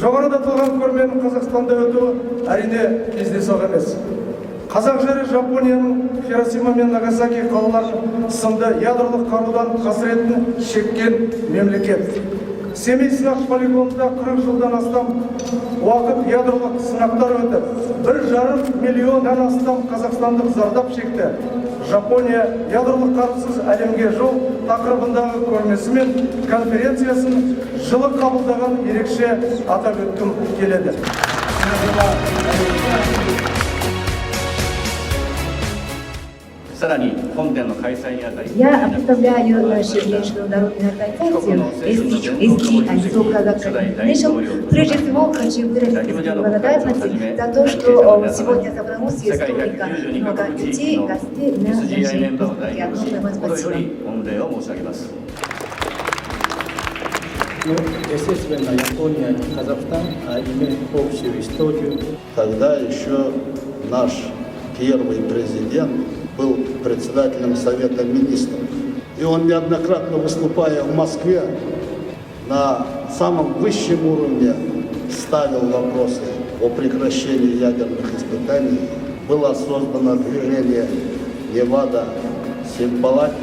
Жоғарыда аталған көрменің Қазақстанда өтуі әрине кездейсоқ емес. Қазақ жері Жапонияның Хиросима мен Нагасаки қалаларын сынды ядролық қарудан қасіретін шеккен мемлекет. Семей сынақ полигонында 40 жылдан астам уақыт ядролық сынақтар өтіп, 1,5 миллионнан астам қазақстандық зардап шекті. Жапония ядролық қарусыз әлемге жол тақырыбындағы көрмесі мен конференциясын жылы қабылдаған ерекше атап өткім келеді. Я представляю нашу международную организацию ST International. Прежде всего хочу выразить благодарность за то, что сегодня собралось столько много детей, гостей на нашей выставке. Огромное вам спасибо. Естественно, Япония и Казахстан имеют общую историю. Тогда еще наш первый президент был председателем Совета Министров. И он неоднократно, выступая в Москве, на самом высшем уровне ставил вопросы о прекращении ядерных испытаний. Было создано движение Невада Симпалатис,